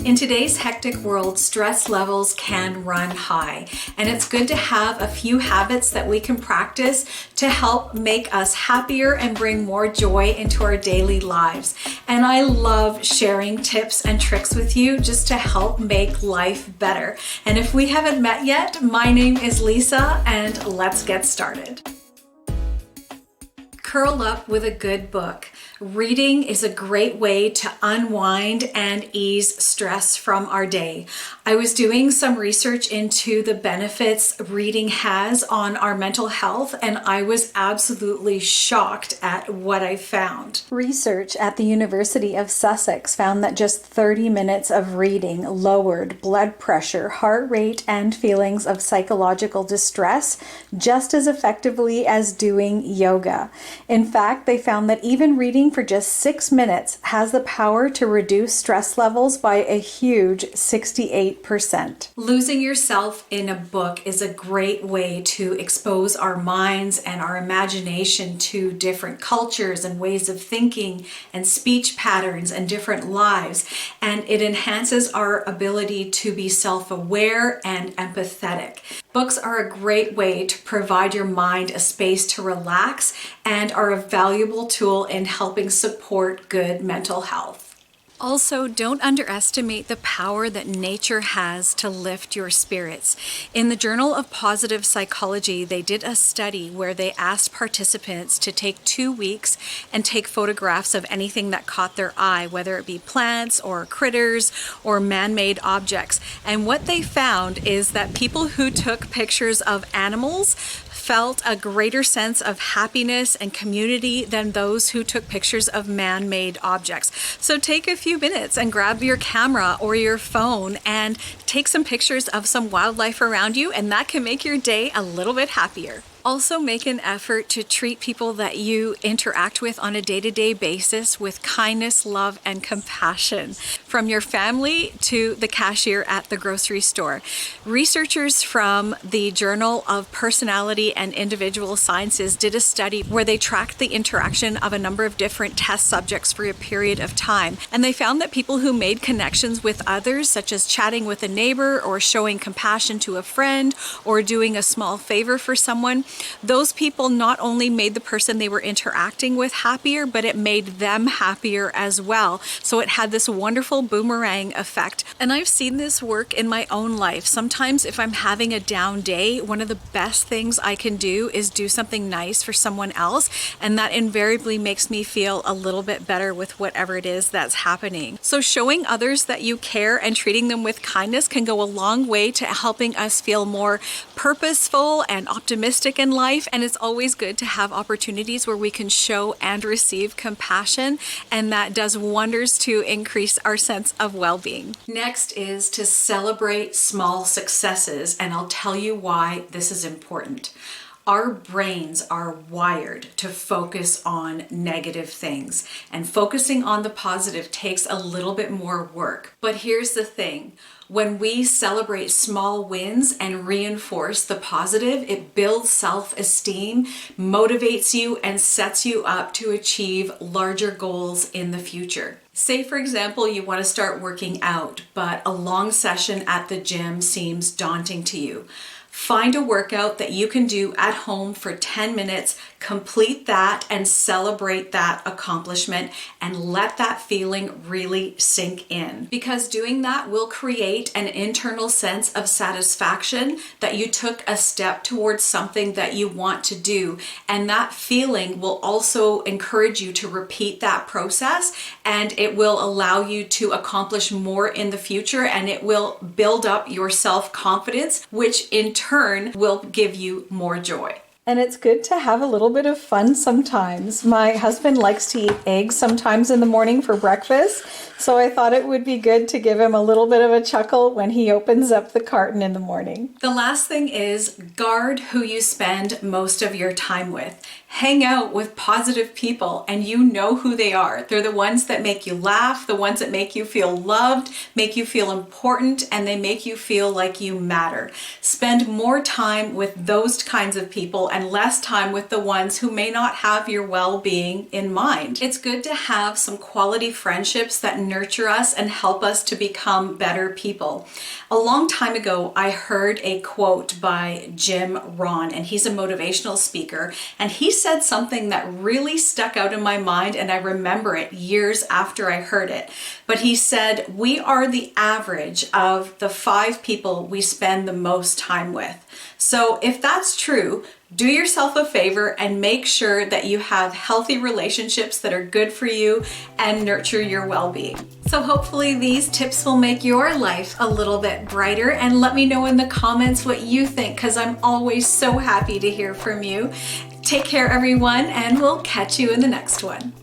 In today's hectic world, stress levels can run high, and it's good to have a few habits that we can practice to help make us happier and bring more joy into our daily lives. And I love sharing tips and tricks with you just to help make life better. And if we haven't met yet, my name is Lisa, and let's get started. Curl up with a good book. Reading is a great way to unwind and ease stress from our day. I was doing some research into the benefits reading has on our mental health, and I was absolutely shocked at what I found. Research at the University of Sussex found that just 30 minutes of reading lowered blood pressure, heart rate, and feelings of psychological distress just as effectively as doing yoga. In fact, they found that even reading for just 6 minutes has the power to reduce stress levels by a huge 68%. Losing yourself in a book is a great way to expose our minds and our imagination to different cultures and ways of thinking and speech patterns and different lives. And it enhances our ability to be self-aware and empathetic. Books are a great way to provide your mind a space to relax and are a valuable tool in helping support good mental health. Also, don't underestimate the power that nature has to lift your spirits. In the Journal of Positive Psychology, they did a study where they asked participants to take 2 weeks and take photographs of anything that caught their eye, whether it be plants or critters or man-made objects. And what they found is that people who took pictures of animals felt a greater sense of happiness and community than those who took pictures of man-made objects. So take a few minutes and grab your camera or your phone and take some pictures of some wildlife around you, and that can make your day a little bit happier. Also, make an effort to treat people that you interact with on a day-to-day basis with kindness, love, and compassion. From your family to the cashier at the grocery store. Researchers from the Journal of Personality and Individual Sciences did a study where they tracked the interaction of a number of different test subjects for a period of time. And they found that people who made connections with others, such as chatting with a neighbor or showing compassion to a friend or doing a small favor for someone, those people not only made the person they were interacting with happier, but it made them happier as well. So it had this wonderful boomerang effect. And I've seen this work in my own life. Sometimes if I'm having a down day, one of the best things I can do is do something nice for someone else. And that invariably makes me feel a little bit better with whatever it is that's happening. So showing others that you care and treating them with kindness can go a long way to helping us feel more purposeful and optimistic in life, and it's always good to have opportunities where we can show and receive compassion, and that does wonders to increase our sense of well-being. Next is to celebrate small successes, and I'll tell you why this is important. Our brains are wired to focus on negative things, and focusing on the positive takes a little bit more work. But here's the thing. When we celebrate small wins and reinforce the positive, it builds self-esteem, motivates you, and sets you up to achieve larger goals in the future. Say, for example, you want to start working out, but a long session at the gym seems daunting to you. Find a workout that you can do at home for 10 minutes, complete that and celebrate that accomplishment and let that feeling really sink in. Because doing that will create an internal sense of satisfaction that you took a step towards something that you want to do. And that feeling will also encourage you to repeat that process, and it will allow you to accomplish more in the future, and it will build up your self-confidence, which in turn will give you more joy. And it's good to have a little bit of fun sometimes. My husband likes to eat eggs sometimes in the morning for breakfast, so I thought it would be good to give him a little bit of a chuckle when he opens up the carton in the morning. The last thing is guard who you spend most of your time with. Hang out with positive people and you know who they are. They're the ones that make you laugh, the ones that make you feel loved, make you feel important, and they make you feel like you matter. Spend more time with those kinds of people and less time with the ones who may not have your well-being in mind. It's good to have some quality friendships that nurture us and help us to become better people. A long time ago, I heard a quote by Jim Rohn, and he's a motivational speaker, and he said something that really stuck out in my mind, and I remember it years after I heard it. But he said, we are the average of the 5 people we spend the most time with. So if that's true, do yourself a favor and make sure that you have healthy relationships that are good for you and nurture your well-being. So hopefully these tips will make your life a little bit brighter, and let me know in the comments what you think, because I'm always so happy to hear from you. Take care, everyone, and we'll catch you in the next one.